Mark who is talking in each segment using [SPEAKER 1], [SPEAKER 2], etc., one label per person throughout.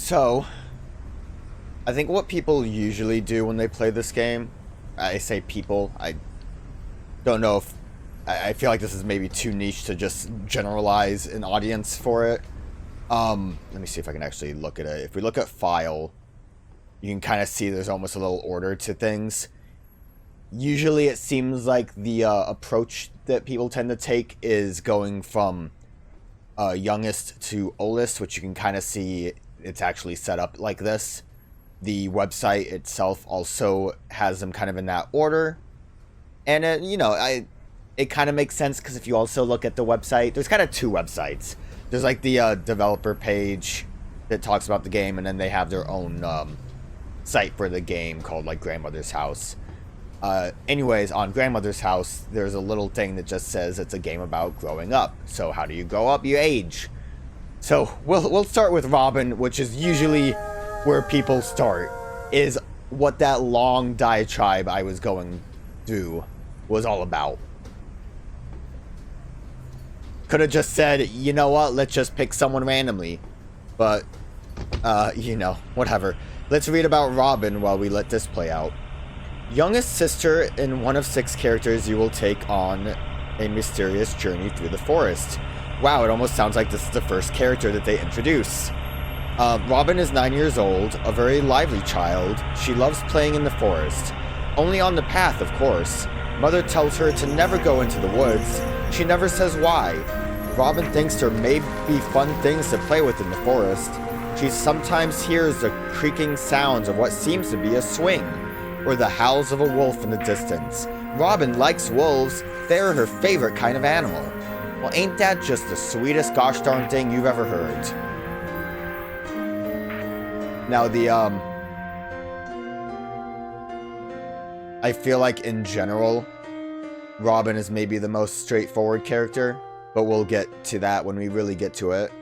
[SPEAKER 1] So, I think what people usually do when they play this game, I say people, I don't know if, I feel like this is maybe too niche to just generalize an audience for it. Let me see if I can actually look at it. If we look at file, you can kind of see there's almost a little order to things. Usually it seems like the approach that people tend to take is going from youngest to oldest, which you can kind of see it's actually set up like this. The website itself also has them kind of in that order. And, it kind of makes sense because if you also look at the website, there's kind of two websites. There's like the developer page that talks about the game, and then they have their own site for the game called like Grandmother's House. Anyways, on Grandmother's House, there's a little thing that just says it's a game about growing up. So how do you grow up? You age. So we'll start with Robin, which is usually where people start, is what that long diatribe I was going through was all about. Could have just said, you know what, let's just pick someone randomly. But, whatever. Let's read about Robin while we let this play out. Youngest sister and one of 6 characters you will take on a mysterious journey through the forest. Wow, it almost sounds like this is the first character that they introduce. Robin is 9 years old, a very lively child. She loves playing in the forest. Only on the path, of course. Mother tells her to never go into the woods. She never says why. Robin thinks there may be fun things to play with in the forest. She sometimes hears the creaking sounds of what seems to be a swing, or the howls of a wolf in the distance. Robin likes wolves. They're her favorite kind of animal. Well, ain't that just the sweetest gosh darn thing you've ever heard? Now, I feel like in general, Robin is maybe the most straightforward character, but we'll get to that when we really get to it.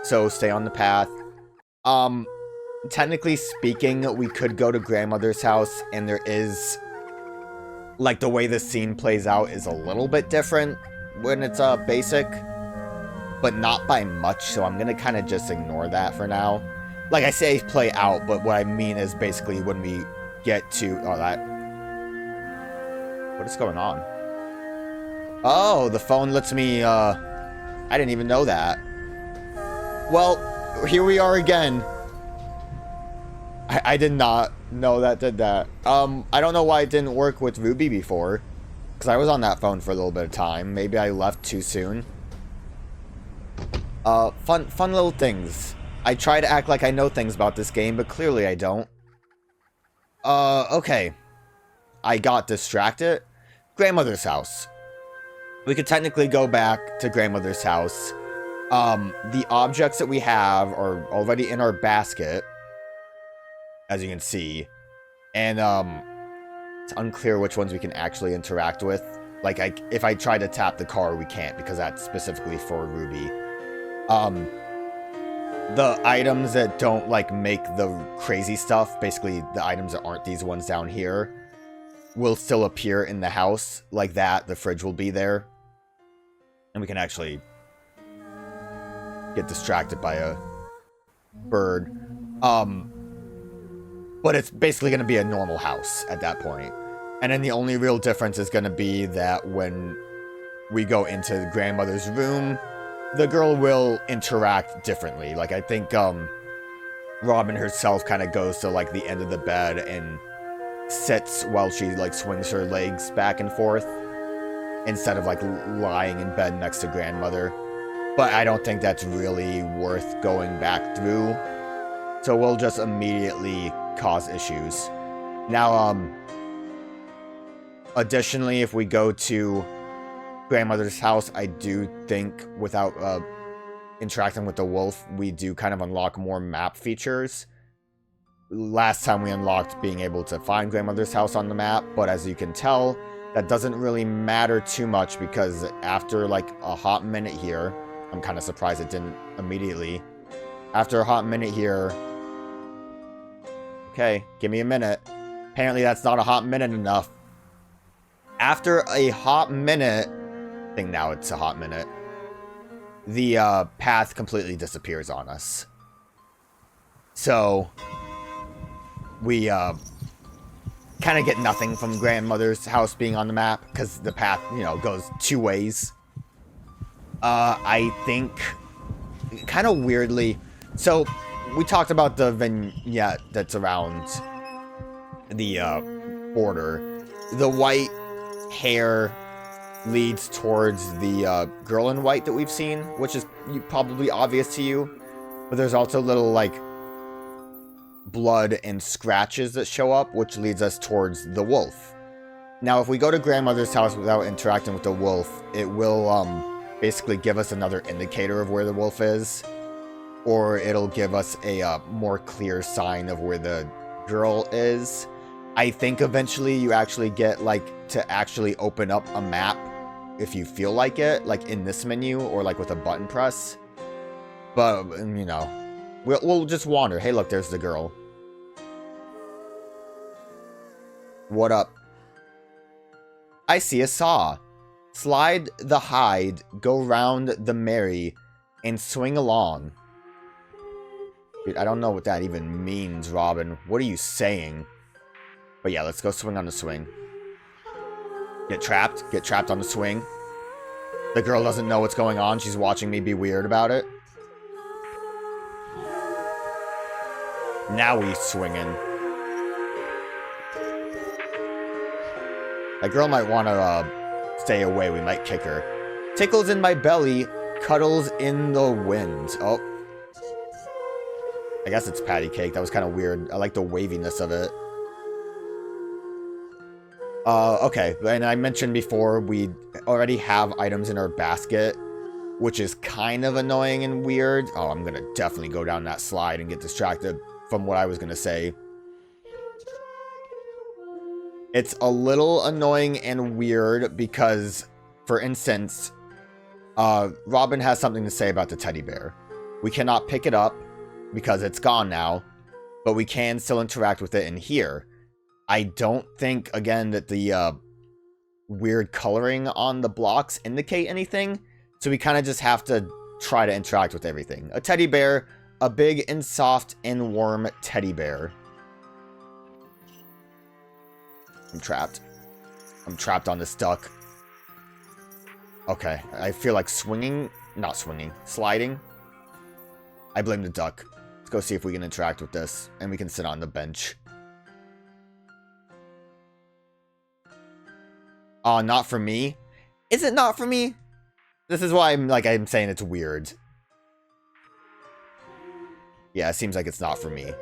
[SPEAKER 1] So, stay on the path. Technically speaking, we could go to Grandmother's house, and there is, like, the way the scene plays out is a little bit different when it's basic, but not by much, so I'm gonna kind of just ignore that for now. Like I say play out, but what I mean is basically when we get to... Oh, that... What is going on? Oh, the phone lets me, I didn't even know that. Well, here we are again. I did not know that did that. I don't know why it didn't work with Ruby before. Because I was on that phone for a little bit of time. Maybe I left too soon. Fun little things. I try to act like I know things about this game, but clearly I don't. Okay. I got distracted. Grandmother's house. We could technically go back to Grandmother's house. The objects that we have are already in our basket, as you can see. And, it's unclear which ones we can actually interact with. Like, if I try to tap the car, we can't, because that's specifically for Ruby. The items that don't, like, make the crazy stuff, basically the items that aren't these ones down here, will still appear in the house. Like that, the fridge will be there. And we can actually get distracted by a bird. But it's basically going to be a normal house at that point. And then the only real difference is going to be that when we go into Grandmother's room, the girl will interact differently. Like, I think Robin herself kind of goes to, like, the end of the bed and sits while she, like, swings her legs back and forth, instead of, like, lying in bed next to Grandmother. But I don't think that's really worth going back through. So we'll just immediately cause issues. Now, additionally, if we go to Grandmother's house, I do think without interacting with the wolf, we do kind of unlock more map features. Last time we unlocked being able to find Grandmother's house on the map, but as you can tell, that doesn't really matter too much because after like a hot minute here, I'm kind of surprised it didn't immediately. After a hot minute here, okay, give me a minute. Apparently that's not a hot minute enough. After a hot minute, I think now it's a hot minute, the path completely disappears on us. So we kind of get nothing from grandmother's house being on the map because the path, goes two ways. I think kind of weirdly. So we talked about the vignette that's around the border. The white hair leads towards the girl in white that we've seen, which is probably obvious to you. But there's also little, like, blood and scratches that show up, which leads us towards the wolf. Now, if we go to grandmother's house without interacting with the wolf, it will basically give us another indicator of where the wolf is. Or it'll give us a more clear sign of where the girl is. I think eventually you actually get, like, to actually open up a map if you feel like it, like in this menu or like with a button press. But, we'll just wander. Hey, look, there's the girl. What up? I see a saw. Slide the hide, go round the merry, and swing along. Dude, I don't know what that even means, Robin. What are you saying? But yeah, let's go swing on the swing. Get trapped on the swing. The girl doesn't know what's going on. She's watching me be weird about it. Now we swinging. That girl might want to stay away. We might kick her. Tickles in my belly, cuddles in the wind. Oh. I guess it's patty cake. That was kind of weird. I like the waviness of it. Okay. And I mentioned before, we already have items in our basket, which is kind of annoying and weird. Oh, I'm going to definitely go down that slide and get distracted from what I was going to say. It's a little annoying and weird because, for instance, Robin has something to say about the teddy bear. We cannot pick it up because it's gone now, but we can still interact with it in here. I don't think, again, that the weird coloring on the blocks indicate anything, so we kind of just have to try to interact with everything. A teddy bear, a big and soft and warm teddy bear. I'm trapped. I'm trapped on this duck. Okay, I feel like swinging, not swinging, sliding. I blame the duck. Let's go see if we can interact with this, and we can sit on the bench. Oh, not for me? Is it not for me? This is why I'm saying it's weird. Yeah, it seems like it's not for me.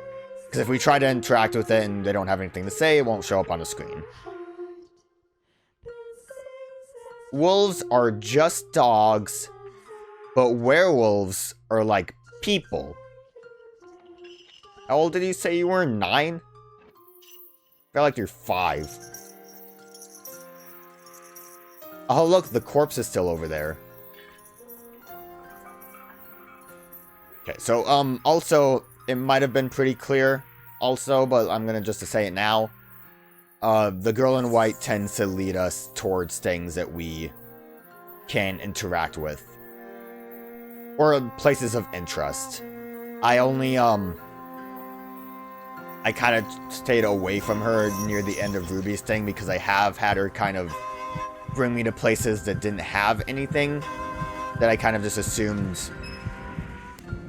[SPEAKER 1] Because if we try to interact with it and they don't have anything to say, it won't show up on the screen. Wolves are just dogs, but werewolves are like people. How old did you say you were? 9? I feel like you're 5. Oh, look, the corpse is still over there. Okay, so, also, it might have been pretty clear, also, but I'm gonna just to say it now. The girl in white tends to lead us towards things that we can interact with. Or places of interest. I only, I kind of stayed away from her near the end of Ruby's thing because I have had her kind of bring me to places that didn't have anything, that I kind of just assumed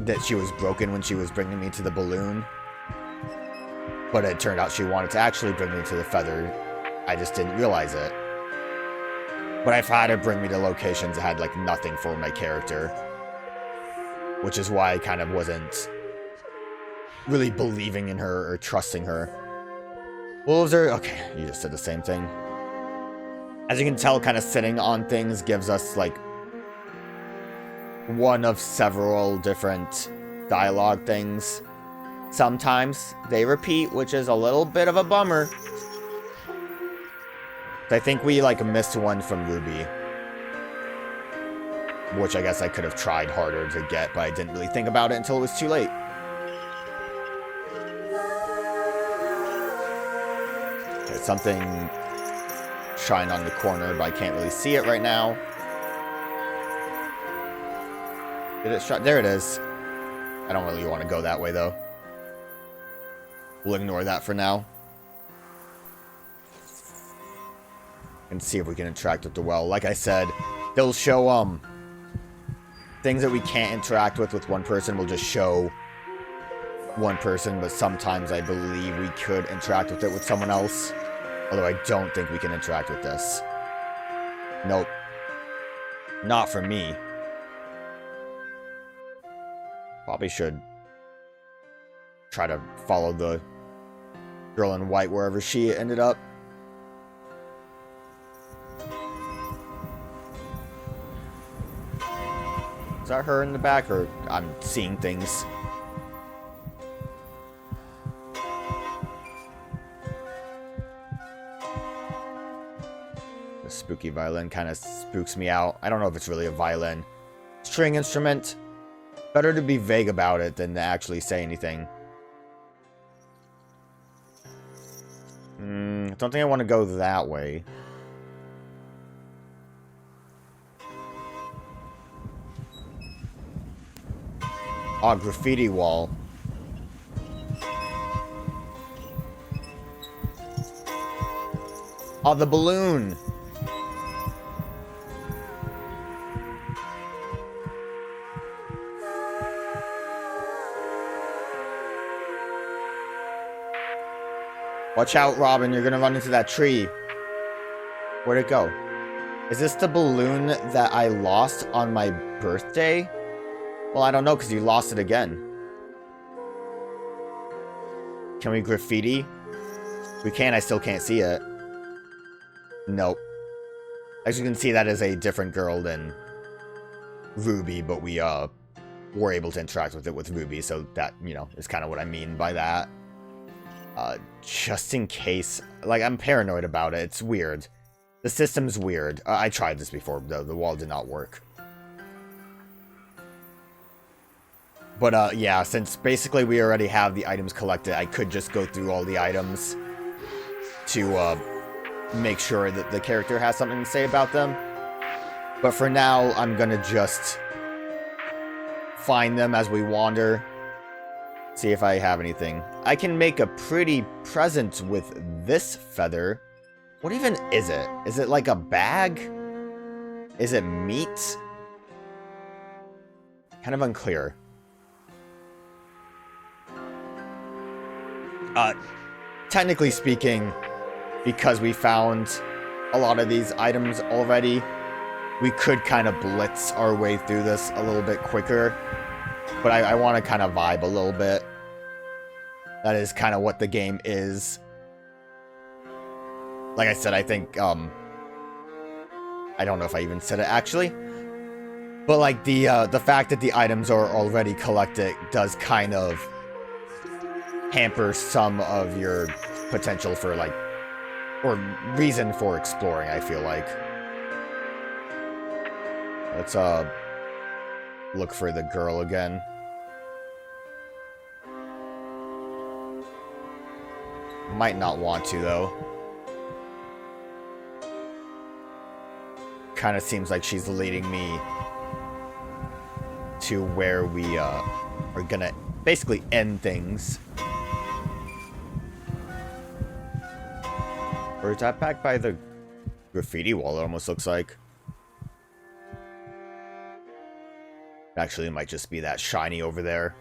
[SPEAKER 1] that she was broken when she was bringing me to the balloon. But it turned out she wanted to actually bring me to the feather. I just didn't realize it. But I've had her bring me to locations that had like nothing for my character, which is why I kind of wasn't really believing in her or trusting her. Wolves are... Okay, you just said the same thing. As you can tell, kind of sitting on things gives us, like, one of several different dialogue things. Sometimes they repeat, which is a little bit of a bummer. I think we, like, missed one from Ruby, which I guess I could have tried harder to get, but I didn't really think about it until it was too late. Okay, something shine on the corner, but I can't really see it right now. Did it shine? There it is. I don't really want to go that way, though. We'll ignore that for now. And see if we can interact with the well. Like I said, they'll show, things that we can't interact with one person will just show one person, but sometimes I believe we could interact with it with someone else. Although I don't think we can interact with this. Nope. Not for me. Probably should try to follow the girl in white wherever she ended up. Is that her in the back, or I'm seeing things? The spooky violin kind of spooks me out. I don't know if it's really a violin. String instrument. Better to be vague about it than to actually say anything. I don't think I want to go that way. Oh, graffiti wall. Oh, the balloon. Watch out, Robin. You're gonna run into that tree. Where'd it go? Is this the balloon that I lost on my birthday? Well, I don't know, because you lost it again. Can we graffiti? We can, I still can't see it. Nope. As you can see, that is a different girl than Ruby, but we, were able to interact with it with Ruby, so that, you know, is kind of what I mean by that. Just in case, like, I'm paranoid about it. It's weird. The system's weird. I tried this before, though. The wall did not work. But, yeah, since basically we already have the items collected, I could just go through all the items to, make sure that the character has something to say about them. But for now, I'm gonna just find them as we wander. See if I have anything. I can make a pretty present with this feather. What even is it? Is it like a bag? Is it meat? Kind of unclear. Technically speaking, because we found a lot of these items already, we could kind of blitz our way through this a little bit quicker. But I want to kind of vibe a little bit. That is kind of what the game is. Like I said, I think, I don't know if I even said it actually. But like the fact that the items are already collected does kind of hamper some of your potential for like, or reason for exploring, I feel like. Let's look for the girl again. Might not want to though. Kind of seems like she's leading me to where we are gonna basically end things. Or is that back by the graffiti wall? It almost looks like. Actually, it might just be that shiny over there.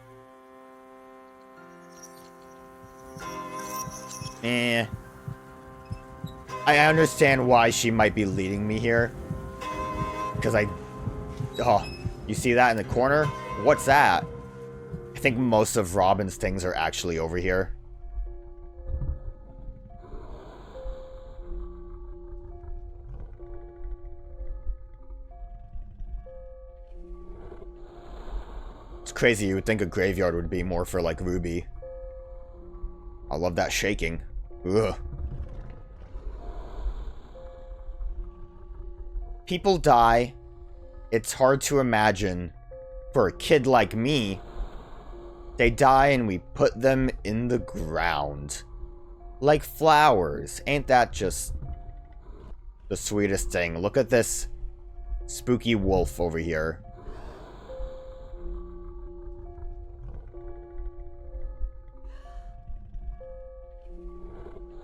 [SPEAKER 1] I understand why she might be leading me here. Because oh, you see that in the corner? What's that? I think most of Robin's things are actually over here. It's crazy, you would think a graveyard would be more for, like, Ruby. I love that shaking. Ugh. People die. It's hard to imagine. For a kid like me, they die and we put them in the ground. Like flowers. Ain't that just the sweetest thing? Look at this spooky wolf over here.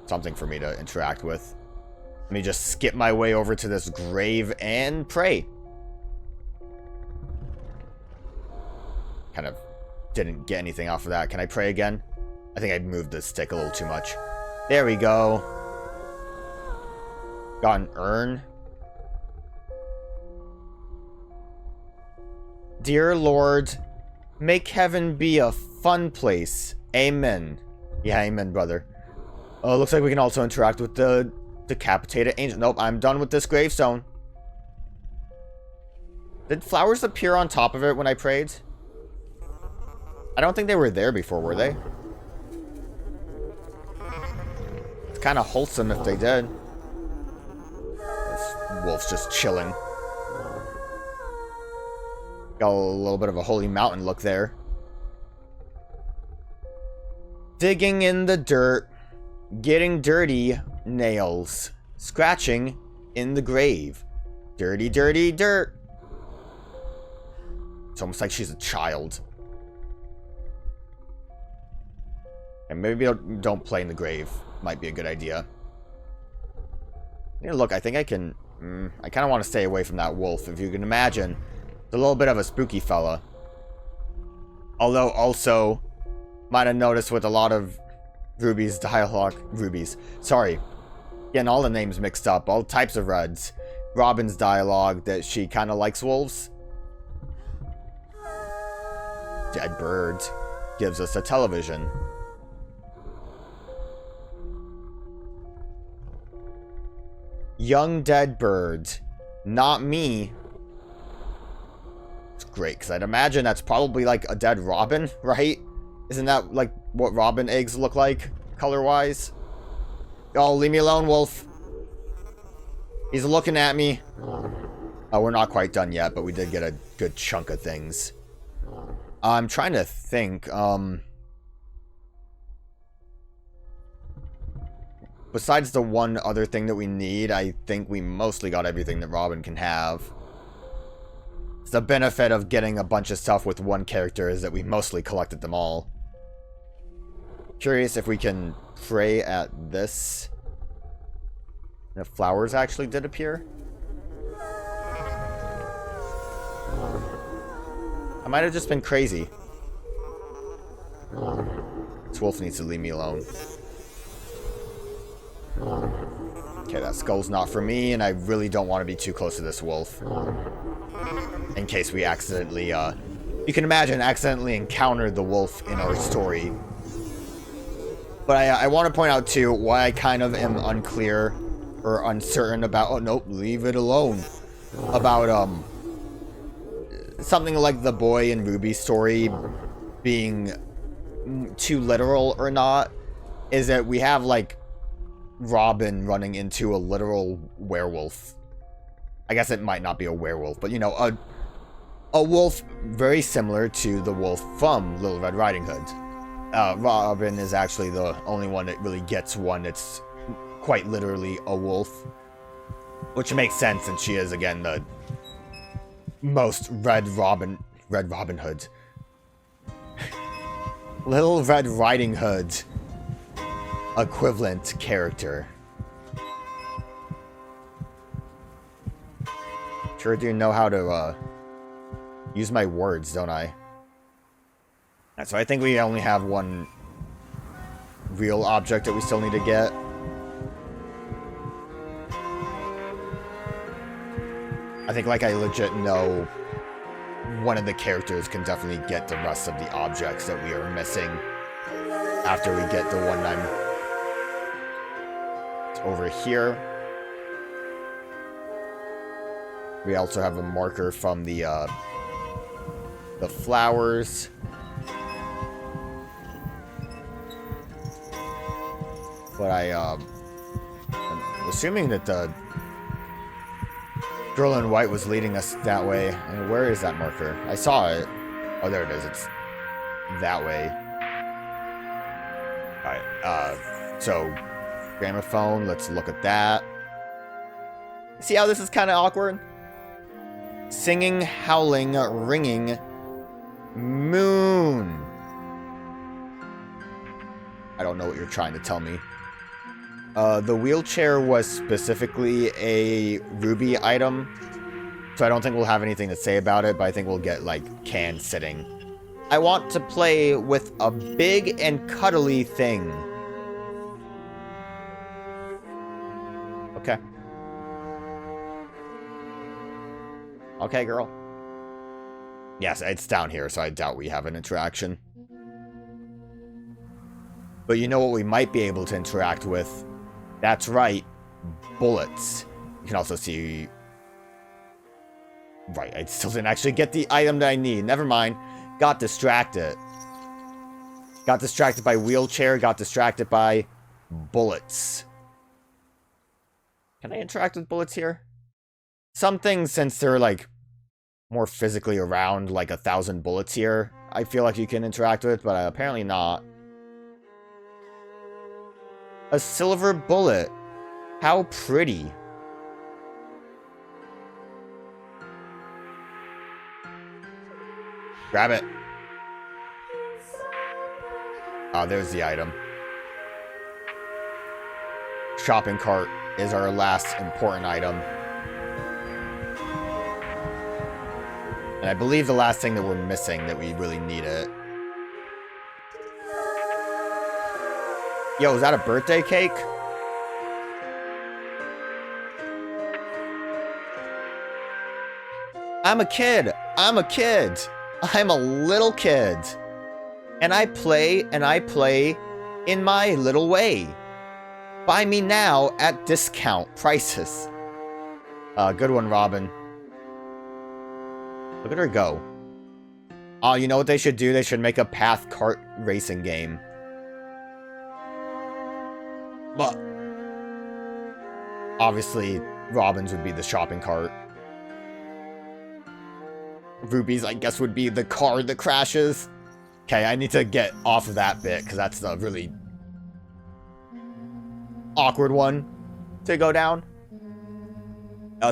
[SPEAKER 1] something for me to interact with. Let me just skip my way over to this grave and pray. Kind of didn't get anything off of that. Can I pray again? I think I moved the stick a little too much. There we go. Got an urn. Dear Lord, make heaven be a fun place. Amen. Yeah, amen, brother. Oh, looks like we can also interact with the decapitated angel. Nope, I'm done with this gravestone. Did flowers appear on top of it when I prayed? I don't think they were there before, were they? It's kind of wholesome if they did. This wolf's just chilling. Got a little bit of a holy mountain look there. Digging in the dirt. Getting dirty. Nails. Scratching in the grave. Dirty, dirty dirt. It's almost like she's a child. And maybe don't play in the grave. Might be a good idea. Yeah, look, I think I can... I kind of want to stay away from that wolf. If you can imagine, it's a little bit of a spooky fella. Although, also, might have noticed with a lot of Ruby's dialogue... Ruby's. Sorry. Getting all the names mixed up. All types of Reds. Robin's dialogue that she kind of likes wolves. Dead bird gives us a television. Young dead bird. Not me. It's great, because I'd imagine that's probably like a dead robin, right? Isn't that like what robin eggs look like, color-wise? Oh, leave me alone, wolf. He's looking at me. Oh, we're not quite done yet, but we did get a good chunk of things. I'm trying to think, besides the one other thing that we need, I think we mostly got everything that Robin can have. The benefit of getting a bunch of stuff with one character is that we mostly collected them all. Curious if we can pray at this. The flowers actually did appear. I might have just been crazy. This wolf needs to leave me alone. Okay, that skull's not for me, and I really don't want to be too close to this wolf. In case we accidentally, you can imagine, accidentally encountered the wolf in our story. But I want to point out, too, why I kind of am unclear or uncertain about... Oh, nope, leave it alone. About, something like the boy in Ruby's story being too literal or not, is that we have, like, Robin running into a literal werewolf. I guess it might not be a werewolf, but, you know, a wolf very similar to the wolf from Little Red Riding Hood. Robin is actually the only one that really gets one that's quite literally a wolf. Which makes sense, since she is, again, the most Red Robin Hood. Little Red Riding Hood equivalent character. Sure do know how to use my words, don't I? So I think we only have one real object that we still need to get. I think, like, I legit know one of the characters can definitely get the rest of the objects that we are missing after we get the one I'm over here. We also have a marker from the flowers. But I'm assuming that the girl in white was leading us that way. And where is that marker? I saw it. Oh, there it is. It's that way. Alright, so gramophone, let's look at that. See how this is kind of awkward? Singing, howling, ringing, moon. I don't know what you're trying to tell me. The wheelchair was specifically a Ruby item, so I don't think we'll have anything to say about it, but I think we'll get, like, can sitting. I want to play with a big and cuddly thing. Okay. Okay, girl. Yes, it's down here, so I doubt we have an interaction. But you know what we might be able to interact with? That's right, bullets. You can also see... Right, I still didn't actually get the item that I need. Never mind. Got distracted. Got distracted by wheelchair, got distracted by bullets. Can I interact with bullets here? Some things, since they're, like, more physically around, like 1,000 bullets here, I feel like you can interact with, but apparently not. A silver bullet. How pretty. Grab it. Oh, there's the item. Shopping cart is our last important item. And I believe the last thing that we're missing that we really need it. Yo, is that a birthday cake? I'm a kid. I'm a kid. I'm a little kid. And I play in my little way. Buy me now at discount prices. Good one, Robin. Look at her go. Oh, you know what they should do? They should make a path kart racing game. But obviously, Robin's would be the shopping cart. Ruby's, I guess, would be the car that crashes. Okay, I need to get off of that bit, because that's the really awkward one to go down.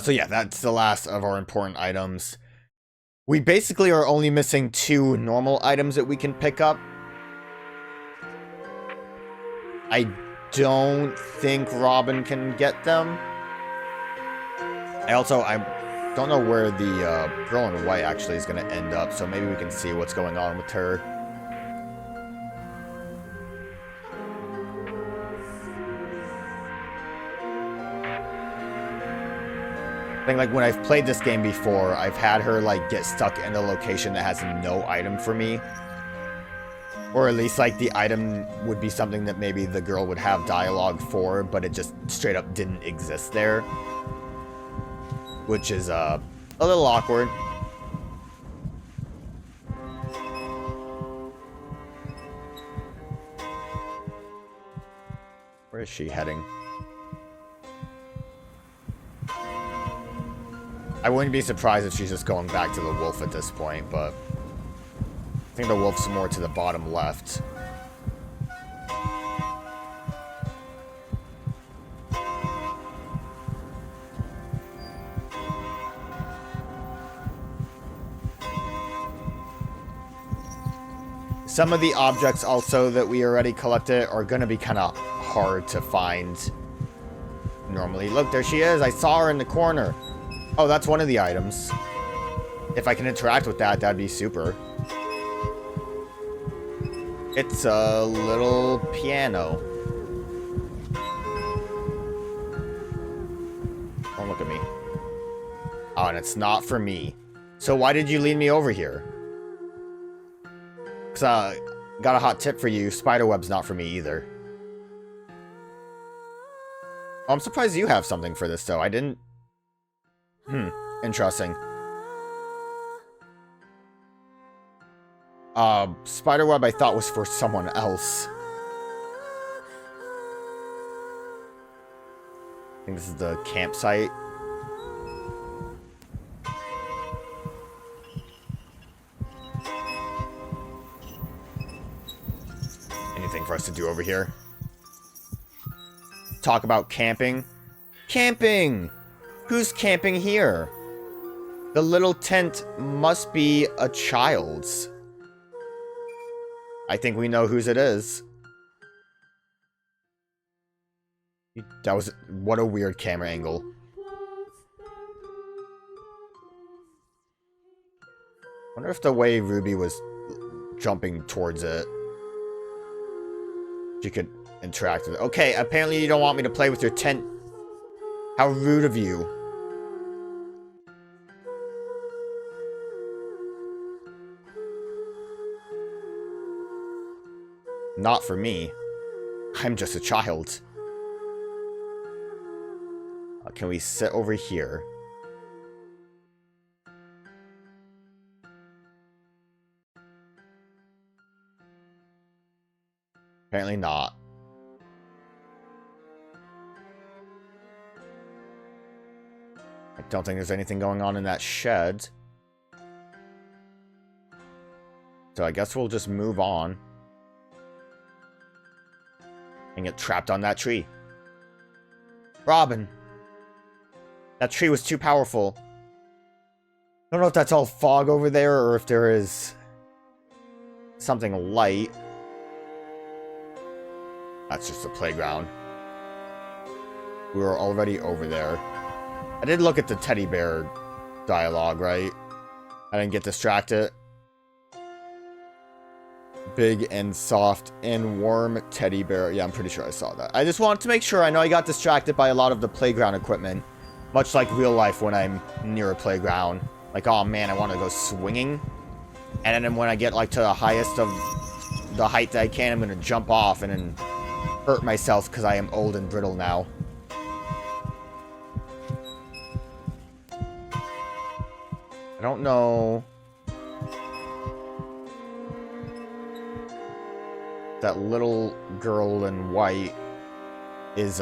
[SPEAKER 1] So yeah, that's the last of our important items. We basically are only missing 2 normal items that we can pick up. I don't think Robin can get them. I don't know where the girl in white actually is going to end up, so maybe we can see what's going on with her. I think, like, when I've played this game before, I've had her, like, get stuck in a location that has no item for me. Or at least, like, the item would be something that maybe the girl would have dialogue for, but it just straight up didn't exist there. Which is, a little awkward. Where is she heading? I wouldn't be surprised if she's just going back to the wolf at this point, but I think the wolf's more to the bottom left. Some of the objects also that we already collected are going to be kind of hard to find normally. Look, there she is. I saw her in the corner. Oh, that's one of the items. If I can interact with that, that'd be super. It's a little piano. Don't look at me. Oh, and it's not for me. So why did you lead me over here? Because, got a hot tip for you. Spiderweb's not for me either. Oh, I'm surprised you have something for this, though. I didn't... Interesting. Spiderweb I thought was for someone else. I think this is the campsite. Anything for us to do over here? Talk about camping. Camping! Who's camping here? The little tent must be a child's. I think we know whose it is. That was... What a weird camera angle. Wonder if the way Ruby was jumping towards it, she could interact with it. Okay, apparently you don't want me to play with your tent. How rude of you. Not for me. I'm just a child. Can we sit over here? Apparently not. I don't think there's anything going on in that shed. So I guess we'll just move on. And get trapped on that tree. Robin! That tree was too powerful. I don't know if that's all fog over there or if there is something light. That's just a playground. We were already over there. I did look at the teddy bear dialogue, right? I didn't get distracted. Big and soft and warm teddy bear. Yeah, I'm pretty sure I saw that. I just wanted to make sure. I know I got distracted by a lot of the playground equipment. Much like real life when I'm near a playground. Like, oh man, I want to go swinging. And then when I get like to the highest of the height that I can, I'm going to jump off and then hurt myself because I am old and brittle now. I don't know. That little girl in white is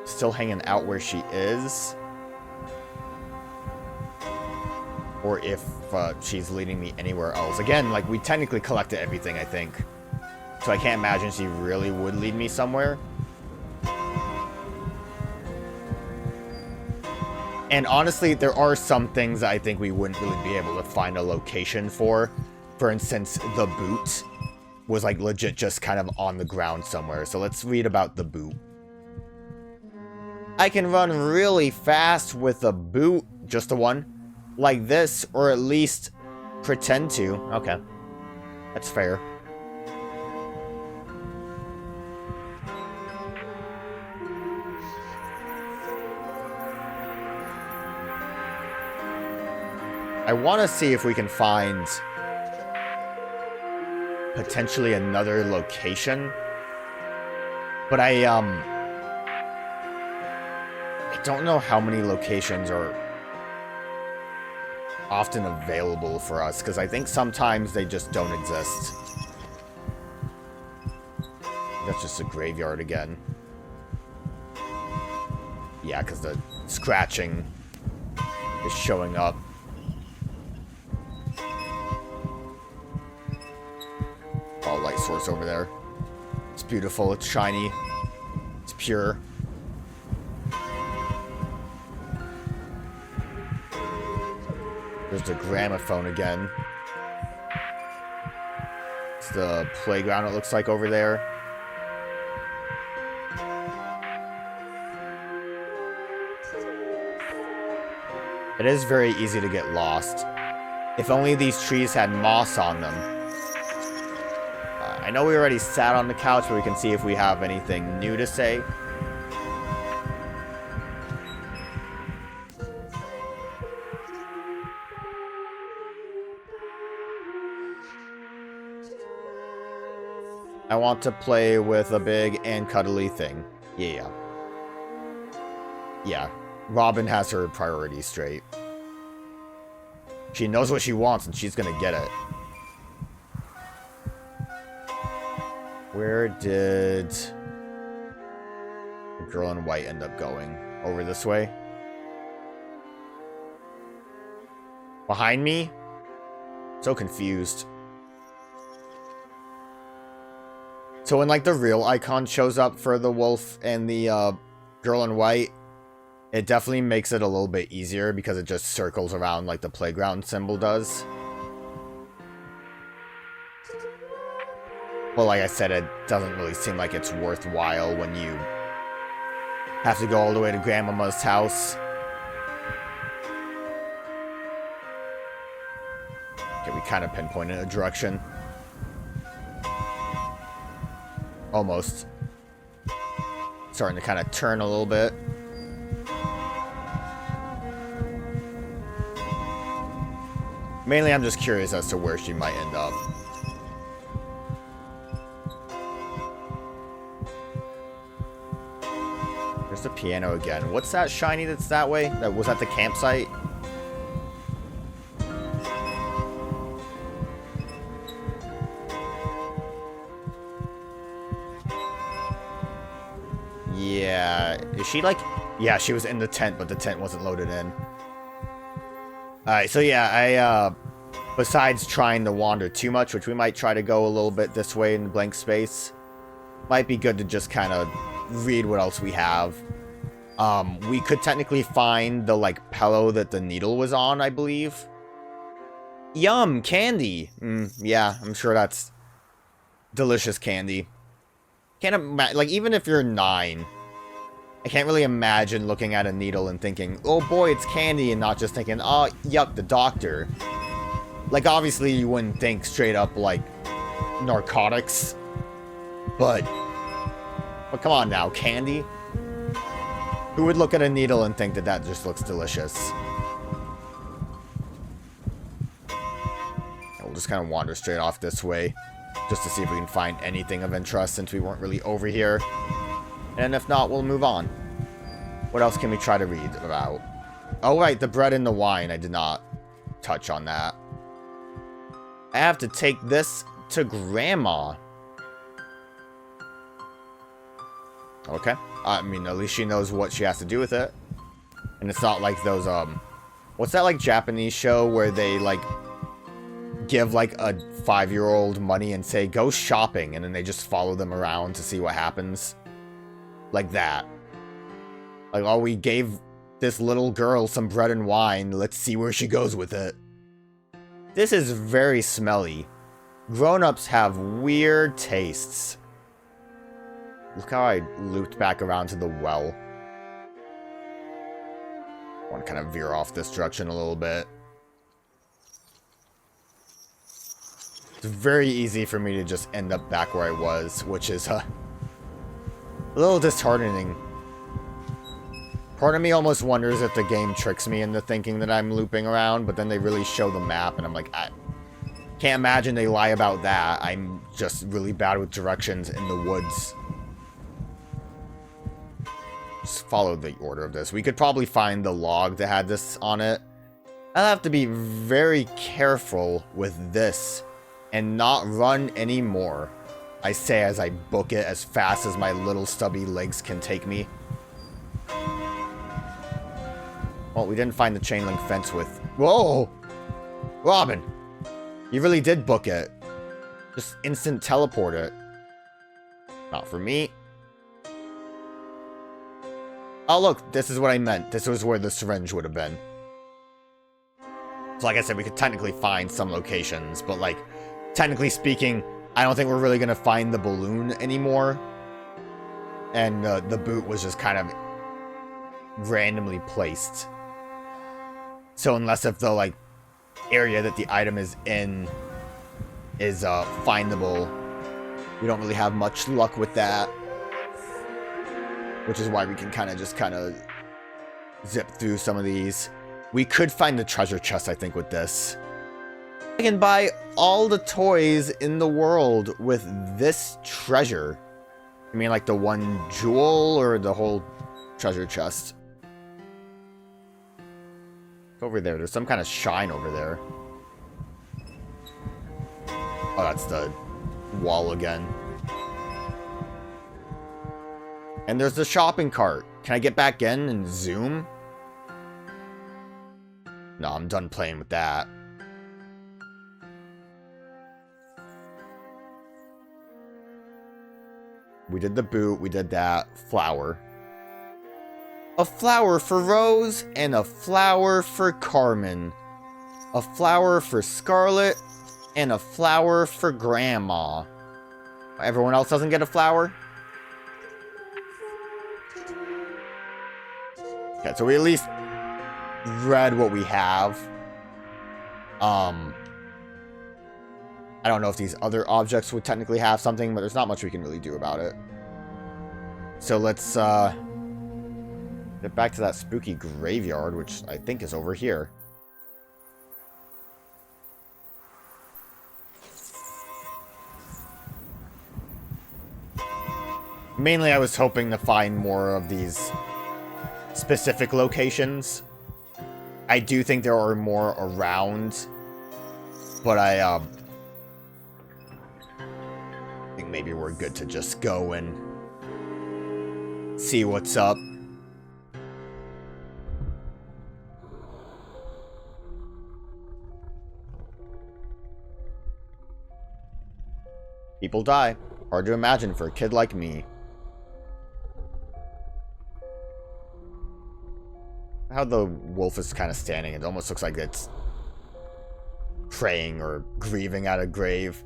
[SPEAKER 1] still hanging out where she is. Or if she's leading me anywhere else. Again, like, we technically collected everything, I think. So I can't imagine she really would lead me somewhere. And honestly, there are some things that I think we wouldn't really be able to find a location for. For instance, the boot was like legit just kind of on the ground somewhere. So let's read about the boot. I can run really fast with a boot, just the one, like this, or at least pretend to. Okay, that's fair. I want to see if we can find potentially another location, but I don't know how many locations are often available for us, because I think sometimes they just don't exist. That's just a graveyard again. Yeah, because the scratching is showing up. Oh, light source over there. It's beautiful, it's shiny, it's pure. There's the gramophone again. It's the playground, it looks like, over there. It is very easy to get lost. If only these trees had moss on them. I know we already sat on the couch, but we can see if we have anything new to say. I want to play with a big and cuddly thing. Yeah. Yeah. Robin has her priorities straight. She knows what she wants and she's gonna get it. Where did the girl in white end up going? Over this way? Behind me? So confused. So when, like, the real icon shows up for the wolf and the girl in white, it definitely makes it a little bit easier because it just circles around like the playground symbol does. Well, like I said, it doesn't really seem like it's worthwhile when you Have to go all the way to Grandmama's house. Okay, we kind of pinpointed a direction. Almost. Starting to kind of turn a little bit. Mainly, I'm just curious as to where she might end up. There's the piano again. What's that shiny that's that way? Was that the campsite? Yeah. Is she like... Yeah, she was in the tent, but the tent wasn't loaded in. Alright, so yeah, besides trying to wander too much, which we might try to go a little bit this way in the blank space, might be good to just kind of read what else we have. We could technically find the, like, pillow that the needle was on, I believe. Yum! Candy! Yeah, I'm sure that's delicious candy. Can't imagine, like, even if you're 9... I can't really imagine looking at a needle and thinking, oh boy, it's candy, and not just thinking, oh, yup, the doctor. Like, obviously, you wouldn't think straight up, like, narcotics. But come on now, candy? Who would look at a needle and think that that just looks delicious? And we'll just kind of wander straight off this way, just to see if we can find anything of interest, since we weren't really over here. And if not, we'll move on. What else can we try to read about? Oh, right, the bread and the wine. I did not touch on that. I have to take this to Grandma. Okay. I mean, at least she knows what she has to do with it. And it's not like those, what's that, like, Japanese show where they, like, give, like, a 5-year-old money and say, go shopping, and then they just follow them around to see what happens? Like that. Like, oh, we gave this little girl some bread and wine. Let's see where she goes with it. This is very smelly. Grown-ups have weird tastes. Look how I looped back around to the well. I want to kind of veer off this direction a little bit. It's very easy for me to just end up back where I was, which is, a little disheartening. Part of me almost wonders if the game tricks me into thinking that I'm looping around, but then they really show the map, and I'm like, I can't imagine they lie about that. I'm just really bad with directions in the woods. Just follow the order of this. We could probably find the log that had this on it. I'll have to be very careful with this and not run anymore. I say as I book it as fast as my little stubby legs can take me. Well, we didn't find the chain link fence with... Whoa! Robin! You really did book it. Just instant teleport it. Not for me. Oh, look, this is what I meant. This was where the syringe would have been. So like I said, we could technically find some locations, but like, technically speaking, I don't think we're really going to find the balloon anymore. And the boot was just kind of randomly placed. So unless if the, like, area that the item is in is findable, we don't really have much luck with that. Which is why we can kind of zip through some of these. We could find the treasure chest, I think, with this. I can buy all the toys in the world with this treasure. I mean, like the one jewel or the whole treasure chest? Over there, there's some kind of shine over there. Oh, that's the wall again. And there's the shopping cart. Can I get back in and zoom? No, I'm done playing with that. We did the boot, we did that. Flower. A flower for Rose and a flower for Carmen. A flower for Scarlet and a flower for Grandma. Everyone else doesn't get a flower? Okay, so we at least read what we have. I don't know if these other objects would technically have something, but there's not much we can really do about it. So let's get back to that spooky graveyard, which I think is over here. Mainly I was hoping to find more of these specific locations. I do think there are more around, but I think maybe we're good to just go and see what's up. People die. Hard to imagine for a kid like me. How the wolf is kind of standing. It almost looks like it's praying or grieving at a grave.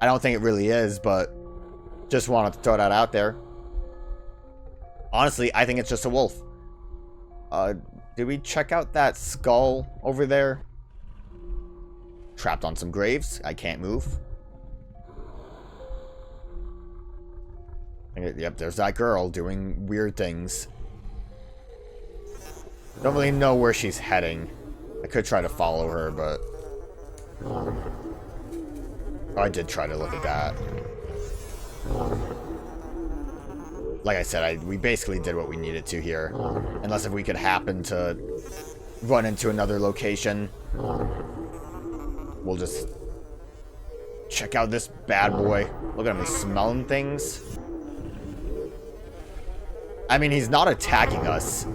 [SPEAKER 1] I don't think it really is, but just wanted to throw that out there. Honestly, I think it's just a wolf. Did we check out that skull over there? Trapped on some graves. I can't move. Yep, there's that girl doing weird things. Don't really know where she's heading. I could try to follow her, but... Oh, I did try to look at that. Like I said, we basically did what we needed to here. Unless if we could happen to run into another location. We'll just check out this bad boy. Look at him, he's smelling things. I mean, he's not attacking us.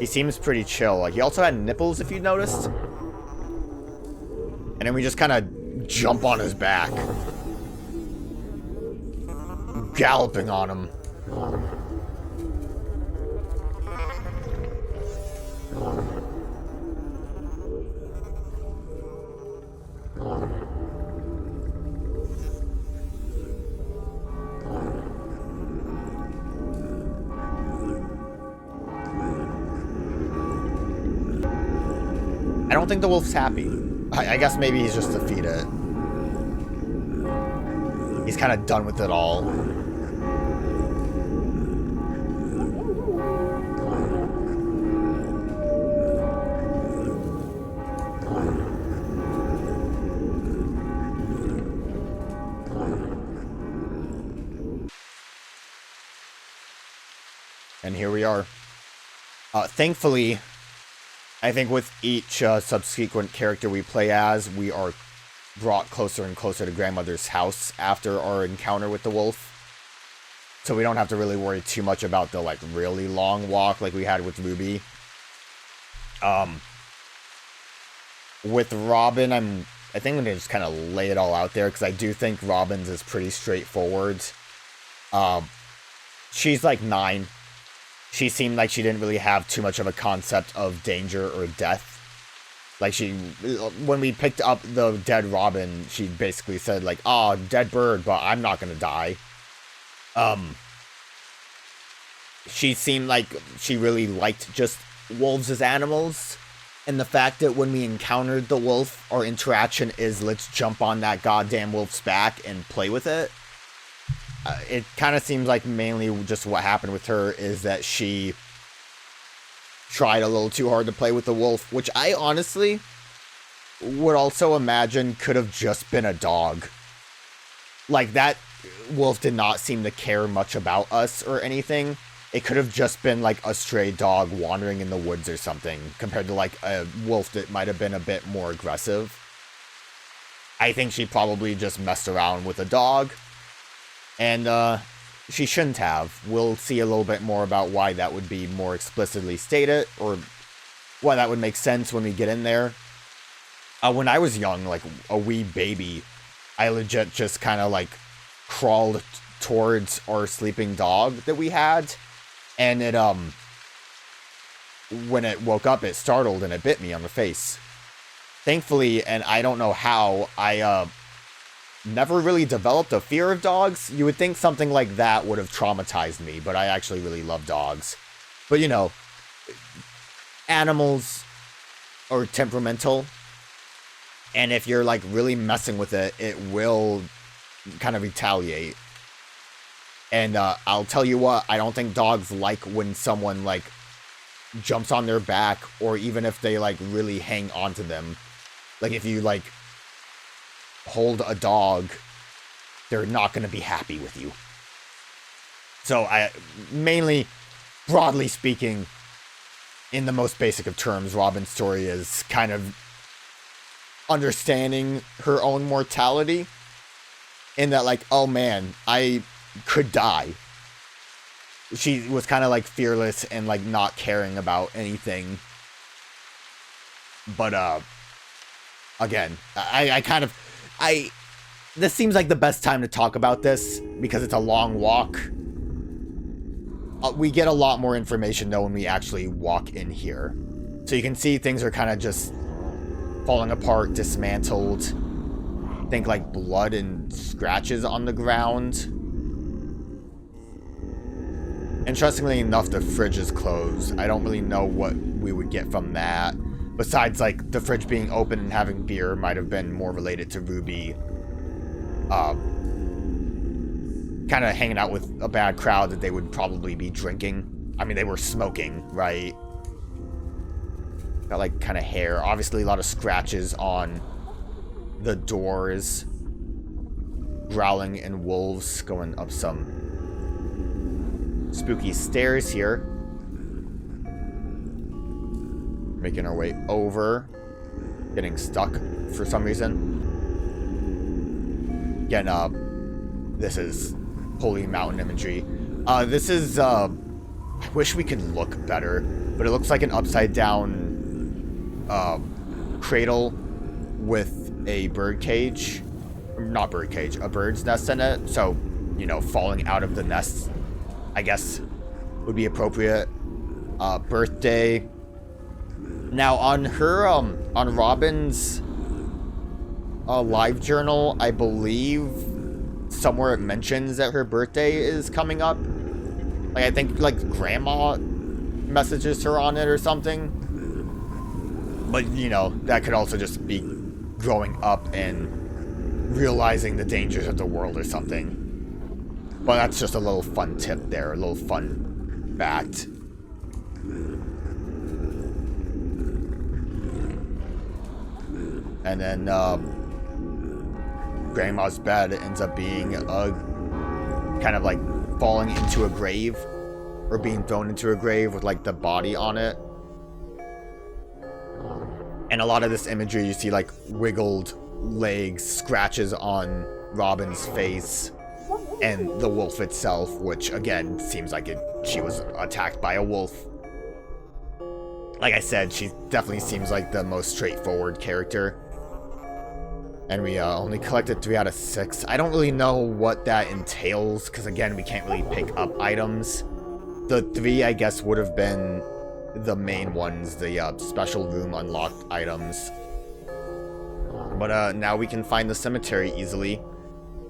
[SPEAKER 1] He seems pretty chill. Like, he also had nipples, if you noticed. And then we just kind of jump on his back. Galloping on him. I don't think the wolf's happy. I guess maybe he's just defeated. He's kind of done with it all. And here we are. Thankfully, I think with each subsequent character we play as, we are brought closer and closer to grandmother's house after our encounter with the wolf. So we don't have to really worry too much about the, like, really long walk like we had with Ruby. With Robin, I think I'm going to just kind of lay it all out there, because I do think Robin's is pretty straightforward. She's like 9. She seemed like she didn't really have too much of a concept of danger or death. Like, when we picked up the dead Robin, she basically said, like, "Oh, dead bird, but I'm not gonna die." She seemed like she really liked just wolves as animals. And the fact that when we encountered the wolf, our interaction is, let's jump on that goddamn wolf's back and play with it. It kind of seems like mainly just what happened with her is that she tried a little too hard to play with the wolf, which I honestly would also imagine could have just been a dog. Like, that wolf did not seem to care much about us or anything. It could have just been like a stray dog wandering in the woods or something, compared to like a wolf that might have been a bit more aggressive. I think she probably just messed around with a dog. And, she shouldn't have. We'll see a little bit more about why that would be more explicitly stated, or why that would make sense when we get in there. When I was young, like a wee baby, I legit just kind of like crawled towards our sleeping dog that we had. And it, when it woke up, it startled and it bit me on the face. Thankfully, and I don't know how, I, never really developed a fear of dogs. You would think something like that would have traumatized me, but I actually really love dogs. But, you know, animals are temperamental. And if you're, like, really messing with it, it will kind of retaliate. And I'll tell you what, I don't think dogs like when someone, like, jumps on their back, or even if they, like, really hang on to them. Like, if you, like, hold a dog, they're not going to be happy with you. So, mainly, broadly speaking, in the most basic of terms, Robin's story is kind of understanding her own mortality. In that, like, oh man, I could die. She was kind of, like, fearless and, like, not caring about anything. But, again, this seems like the best time to talk about this, because it's a long walk. We get a lot more information, though, when we actually walk in here. So you can see things are kind of just falling apart, dismantled. Think, like, blood and scratches on the ground. Interestingly enough, the fridge is closed. I don't really know what we would get from that. Besides, like, the fridge being open and having beer might have been more related to Ruby kind of hanging out with a bad crowd that they would probably be drinking. I mean, they were smoking, right? Got, like, kind of hair. Obviously, a lot of scratches on the doors. Growling and wolves going up some spooky stairs here. Making our way over. Getting stuck for some reason. Again, this is holy mountain imagery. This is, I wish we could look better, but it looks like an upside down cradle with a bird cage. Not bird cage, a bird's nest in it. So, you know, falling out of the nest, I guess, would be appropriate. Birthday. Now, on her, on Robin's live journal, I believe somewhere it mentions that her birthday is coming up. Like, I think, like, grandma messages her on it or something. But, you know, that could also just be growing up and realizing the dangers of the world or something. But that's just a little fun tip there, a little fun fact. And then, Grandma's bed ends up being a kind of like falling into a grave, or being thrown into a grave with, like, the body on it. And a lot of this imagery, you see, like, wiggled legs, scratches on Robin's face, and the wolf itself, which again seems like she was attacked by a wolf. Like I said, she definitely seems like the most straightforward character. And we only collected 3 out of 6. I don't really know what that entails, because again, we can't really pick up items. The 3, I guess, would have been the main ones, the special room unlocked items. But now we can find the cemetery easily.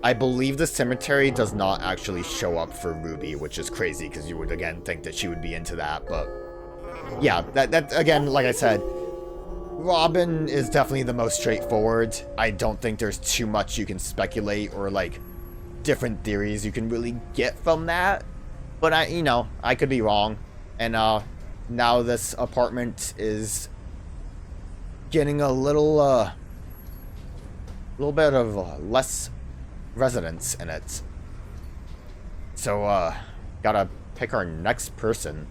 [SPEAKER 1] I believe the cemetery does not actually show up for Ruby, which is crazy, because you would, again, think that she would be into that. But yeah, that again, like I said, Robin is definitely the most straightforward. I don't think there's too much you can speculate or, like, different theories you can really get from that. But I could be wrong. And now this apartment is getting a little bit of less residents in it. So, gotta pick our next person.